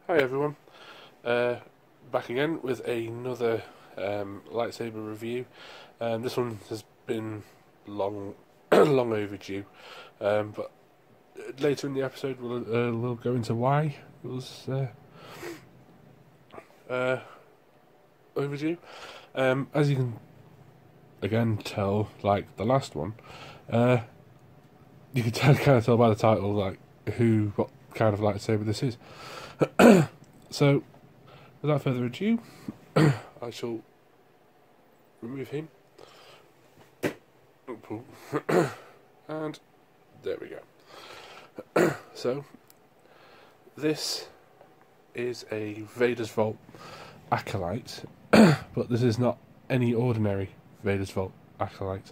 Hi everyone, back again with another lightsaber review. This one has been long, long overdue, but later in the episode we'll go into why it was overdue. As you can again tell, like the last one, you can kind of tell by the title like what kind of lightsaber this is. So, without further ado, I shall remove him. And there we go. So, this is a Vader's Vault Acolyte, but this is not any ordinary Vader's Vault Acolyte.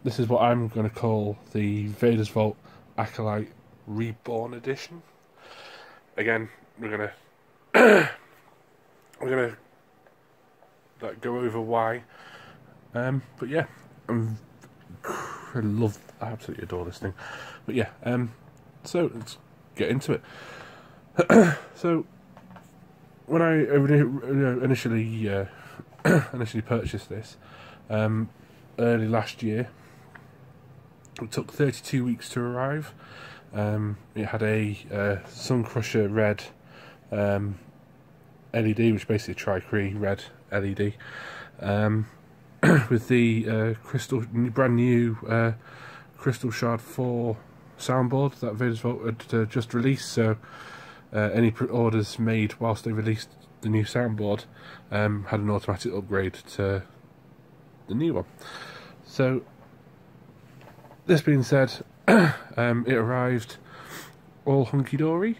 This is what I'm going to call the Vader's Vault Acolyte Reborn Edition. Again, we're gonna like go over why. But yeah, I absolutely adore this thing. But yeah, so let's get into it. So when I initially purchased this early last year, it took 32 weeks to arrive. It had a Sun Crusher red LED, which basically Tri-Cree red LED, with the brand new Crystal Shard 4 soundboard that Vader's Vault had just released. So any orders made whilst they released the new soundboard had an automatic upgrade to the new one. So this being said, it arrived all hunky-dory.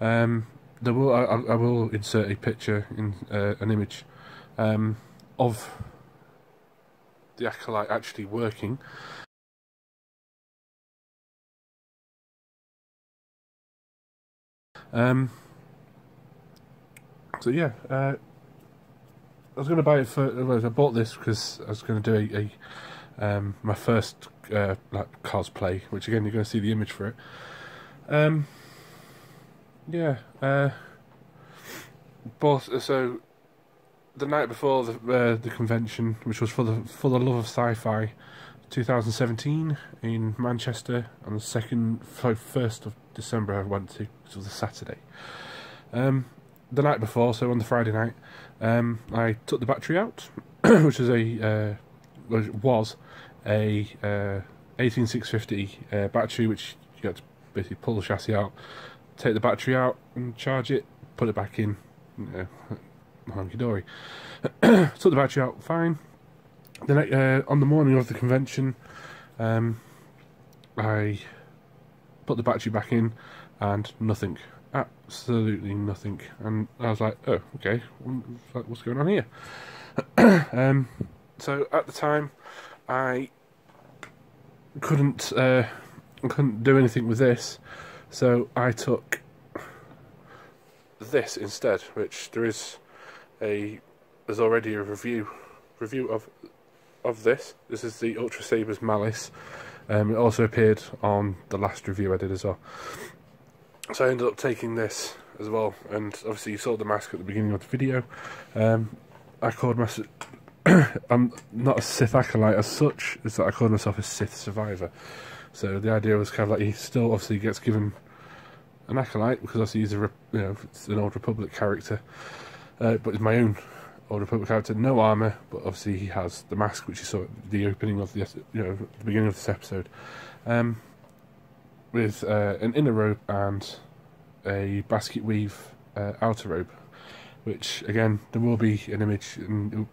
I will insert a picture in an image of the Acolyte actually working. So yeah, I was going to buy it I bought this because I was going to do my first like cosplay, which again you're going to see the image for it. So the night before the convention, which was for the Love of Sci-Fi 2017 in Manchester on the 1st of December, I went to, which was a Saturday. The night before, so on the Friday night, I took the battery out, which was a 18650 battery, which you got to basically pull the chassis out, take the battery out and charge it, put it back in, honky-dory. Took the battery out, fine. Then on the morning of the convention, I put the battery back in and nothing. Absolutely nothing. And I was like, oh, okay, what's going on here? So at the time, I couldn't do anything with this, so I took this instead, which there's already a review of this. This is the Ultra Sabers Malice. It also appeared on the last review I did as well. So I ended up taking this as well, and obviously you saw the mask at the beginning of the video. I called myself I'm not a Sith Acolyte as such, is that I called myself a Sith Survivor. So the idea was kind of like he still obviously gets given an Acolyte, because obviously he's it's an Old Republic character, but it's my own Old Republic character, no armour, but obviously he has the mask, which you saw at the opening of the the beginning of this episode, with an inner robe and a basket weave outer robe, which again there will be an image in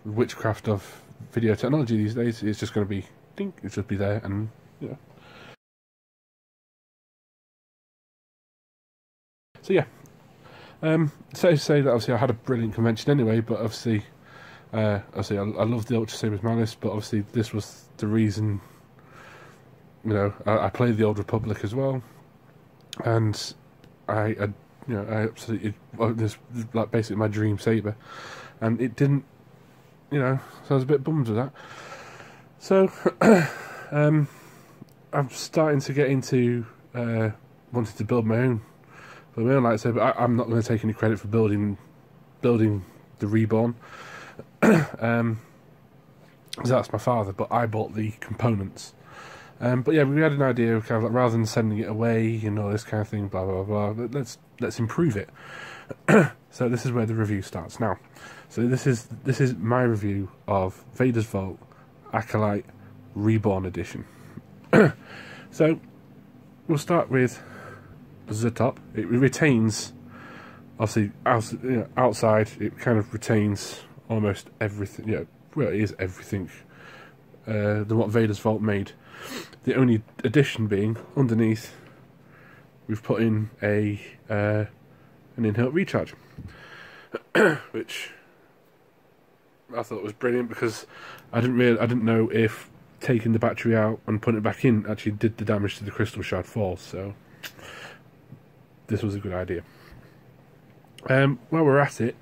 witchcraft of video technology these days. It's just going to be it should be there, and so yeah. Safe to say that obviously I had a brilliant convention anyway, but obviously I love the Ultra Sabers Malice, but obviously this was the reason. I played the Old Republic as well, and I absolutely, this is like basically my dream saber, and it didn't, so I was a bit bummed with that. So I'm starting to get into wanting to build my own for my own lightsaber. I'm not going to take any credit for building the Reborn. So that's my father, but I bought the components. But yeah, we had an idea of kind of like, rather than sending it away, you know, this kind of thing, blah blah blah. Let's improve it. So this is where the review starts now. So this is my review of Vader's Vault Acolyte Reborn Edition. So we'll start with the top. It retains, obviously, outside. It kind of retains almost everything. Yeah, well, it is everything than what Vader's Vault made. The only addition being underneath, we've put in an in-hilt recharge, which I thought was brilliant because I didn't know if taking the battery out and putting it back in actually did the damage to the crystal shard fall. So this was a good idea. While we're at it,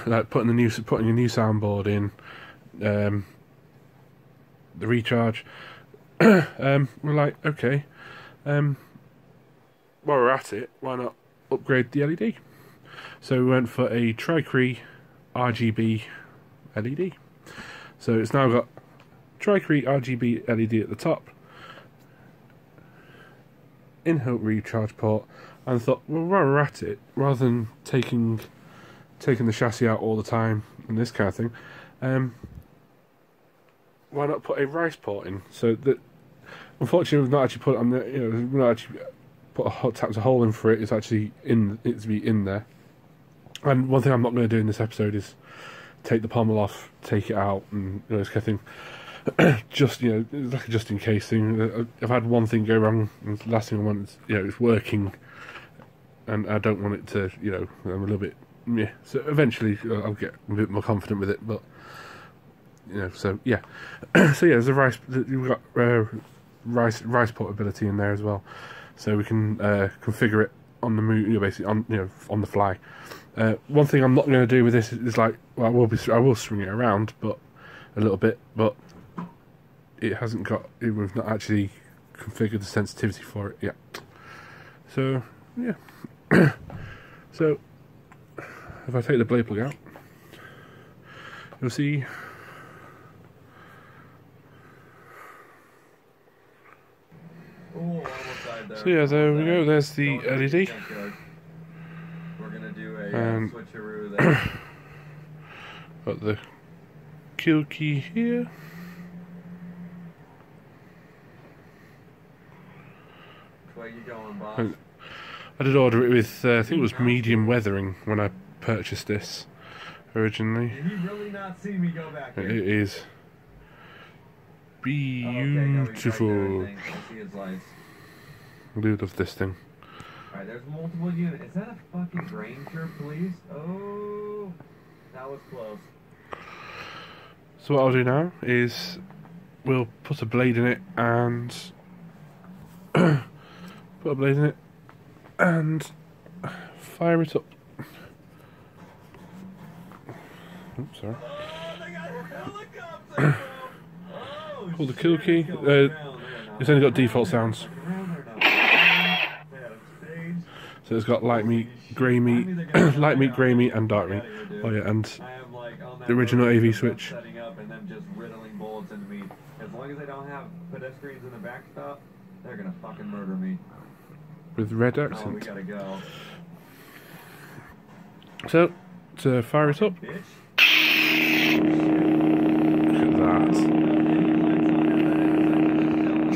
like putting a new soundboard in, the recharge. We're like, okay, while we're at it, why not upgrade the LED? So we went for a Tricree RGB LED. So it's now got Tricree RGB LED at the top, in-hilt recharge port, and I thought, well, while we're at it, rather than taking the chassis out all the time and this kind of thing, why not put a rice port in? So that, unfortunately, we've not actually put it on the, we've not actually tapped a hole in for it. It's actually to be in there. And one thing I'm not going to do in this episode is take the pommel off, take it out, and this kind of thing. Just it's like a just in case thing. I've had one thing go wrong, and the last thing I want is it's working, and I don't want it to I'm a little bit meh. So eventually I'll get a bit more confident with it, but so yeah. So yeah, there's a rice. You've got rice portability in there as well, so we can configure it on the move, basically on the fly. One thing I'm not going to do with this is like, well, I will swing it around, but a little bit, but it hasn't got. We've not actually configured the sensitivity for it yet. So yeah. So if I take the blade plug out, you'll see. So yeah, there we go. There's the LED. We're gonna do a switcheroo there. Got the kill key here. Where you going, boss? I did order it with I think it was medium weathering when I purchased this originally. Did he really not see me go back here? It is beautiful. I do love this thing. Alright, there's multiple units. Is that a fucking Ranger, please? Oh, that was close. So what I'll do now is we'll put a blade in it and fire it up. Oops, sorry. Pull the kill key. It's only got default sounds. So it's got light meat, grey meat, light meat, grey meat, and dark meat. Oh yeah, and the original AV switch. Setting up and them just riddling bullets into me. As long as they don't have pedestrians in the backstop, they're gonna fucking murder me. With red Oh, accent. we gotta go. So to fire it up. Look at that.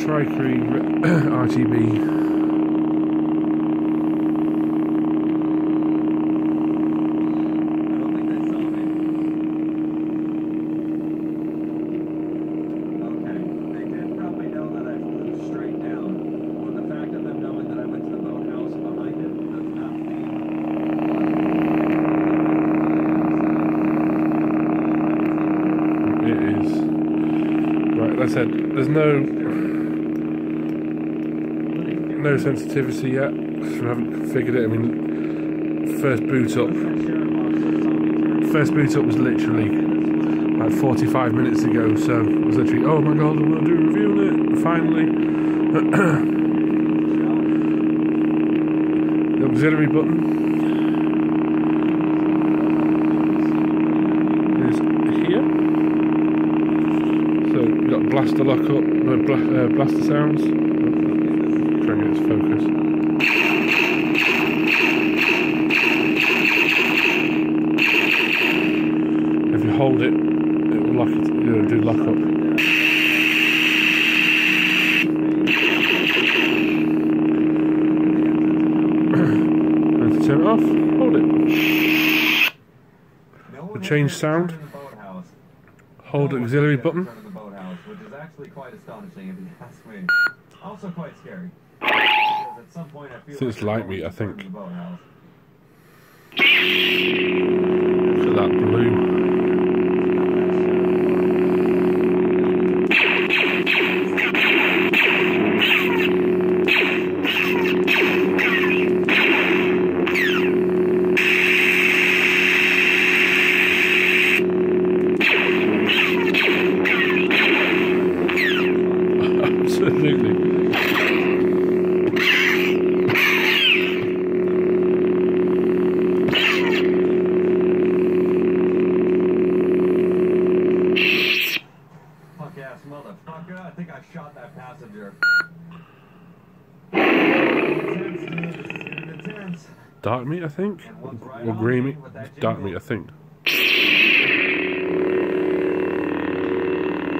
Tricree RGB. Like I said, there's no sensitivity yet because we haven't configured it. I mean, first boot up was literally like 45 minutes ago, so it was literally, oh my god, I'm going to do a review on it, finally. auxiliary button is here. So you've got blaster lock up, blaster sounds. Trying to get its focus. If you hold it, it will lock it. It'll do lock up. And to turn it off, hold it. To change sound, hold the auxiliary button. Which is actually quite astonishing if you ask me. Also quite scary. Because at some point I feel It's light meat, I think. the boathouse. Look at that blue. Absolutely. Fuck ass motherfucker, I think I shot that passenger. Intense. Dark meat, I think? Or green meat? Dark meat, I think.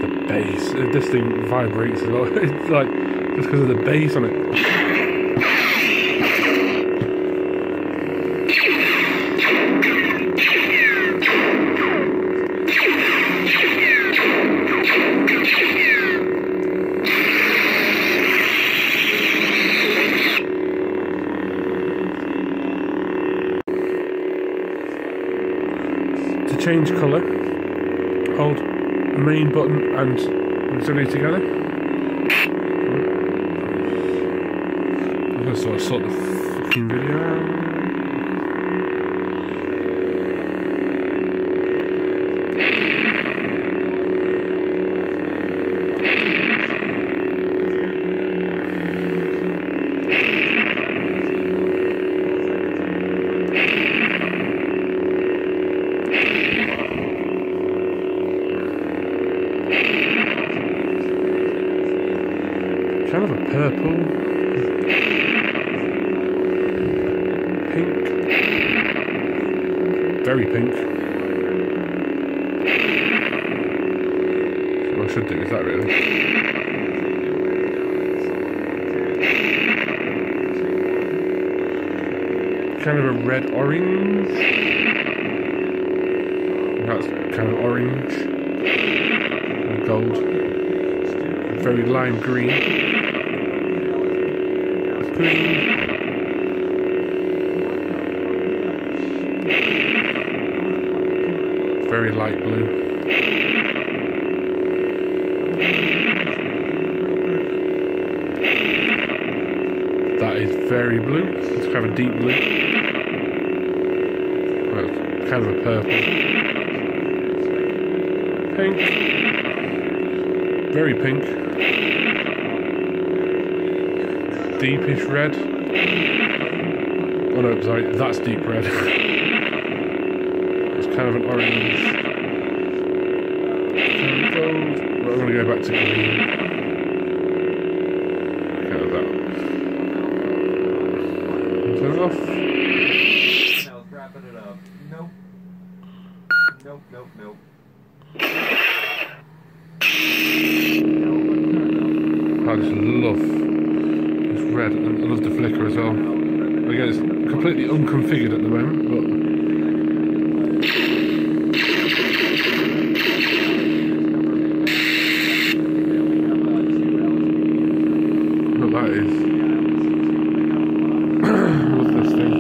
The bass. This thing vibrates a lot. It's like, just because of the bass on it. To change colour, hold the main button and auxiliary together. I'm going to sort the fucking video out. Kind of a purple, pink, very pink. What I should do is that really. Kind of a red orange. That's kind of orange and gold. Very lime green. Very light blue. That is very blue. It's kind of a deep blue. Well, kind of a purple. Pink. Very pink. Deepish red. Oh no, sorry, that's deep red. It's kind of an orange. Kind of gold. Well, I'm going to go back to green. Kind of that. Turn it off. Now it's wrapping it up. Nope. Nope, nope, nope. I just love this red, and I love the flicker as well. Again, it's completely unconfigured at the moment, but look, that is. I love this thing.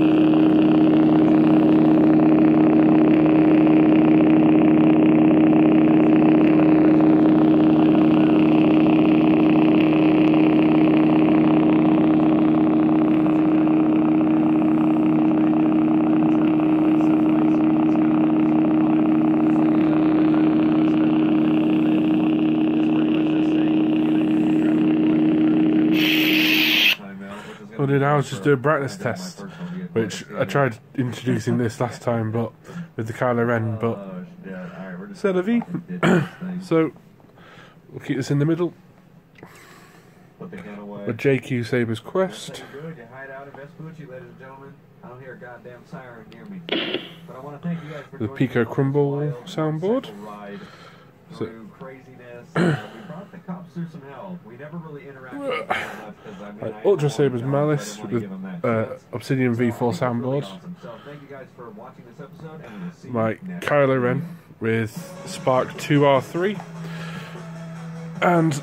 What I did now was just do a brightness test. which I tried introducing this last time, but with the Kylo Ren, but c'est la vie. So we'll keep this in the middle. With JQ Saber's Quest. The Pico Crumble soundboard. So, Ultra Saber's Malice with Obsidian V4 soundboard. My Kylo Ren with Spark 2R3. And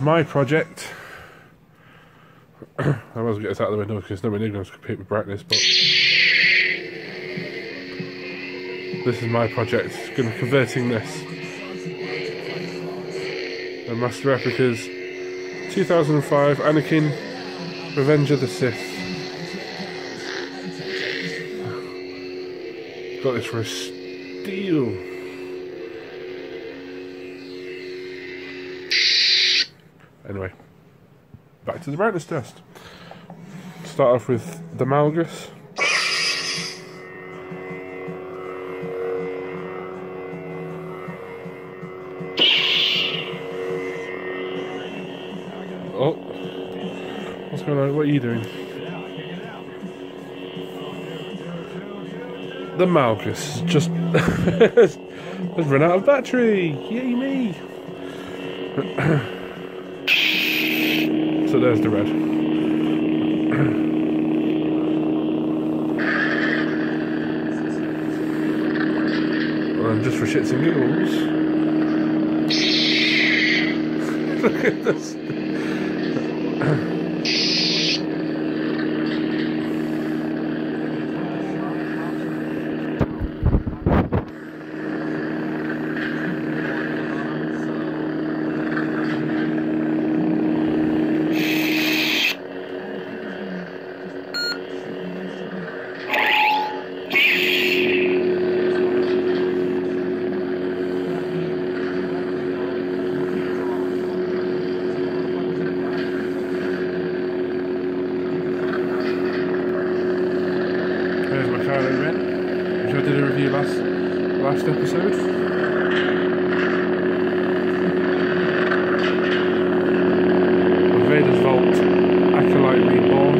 my project. I might as well get this out of the window because nobody knows to compete with brightness, but this is my project. Going to be converting this. The Master Replicas 2005 Anakin Revenge of the Sith. Got this for a steal. Anyway, back to the brightness test. Start off with the Malgus. Oh, what's going on? What are you doing? The Malgus just has run out of battery. Yay me! So there's the red. And just for shits and giggles, look at this. Which I did a review last episode. Vader's Vault, Acolyte Reborn.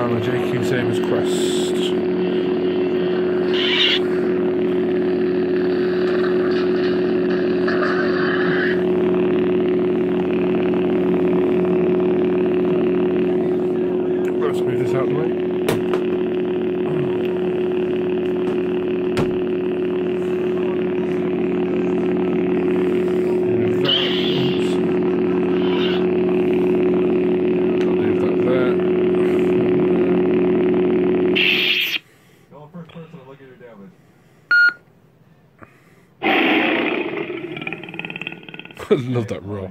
And the JQ Saber's Quest. Let's move this out of the way. I love that roar.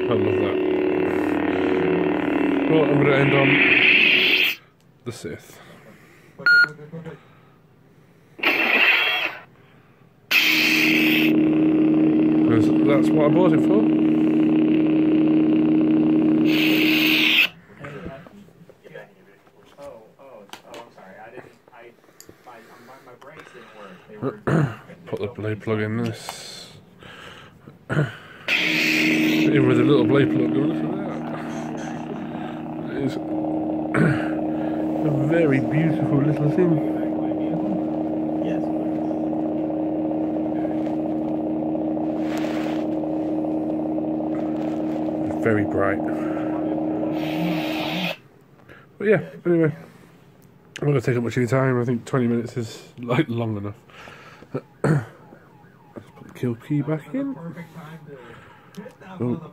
I love that. Well, I'm going to end on the Sith. Because that's what I bought it for. Put the blade plug in this. Even with a little blade plug, look at that. It is a very beautiful little thing. Very bright. But yeah, anyway. I'm not going to take up much of your time. I think 20 minutes is like long enough. Let's put the kill key back in. Oh.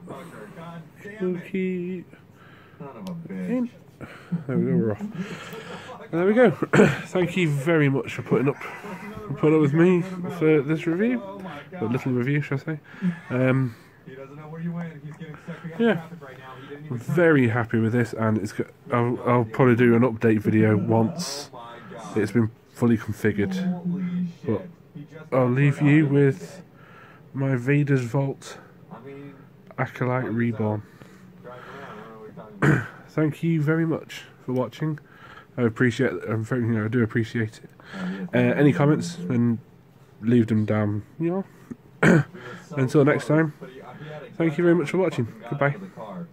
Kill key in. There we go, we're off. There we go. Thank you very much for putting up with me for this review. A little review, shall I say. He doesn't know where you went. He's getting stuck behind Yeah. traffic right now. He didn't I'm even very happy with this, and I'll probably do an update video once Oh my god. it's been fully configured. Holy But shit. He just I'll got leave shut you out. with my Vader's Vault I mean, Acolyte Reborn. driving around. I don't know what you're talking about. Thank you very much for watching. I appreciate. I do appreciate it. Any comments, then leave them down. We were so Until next close, time. but he had a Thank you gun very out much for when he watching. fucking got Goodbye. out of the car.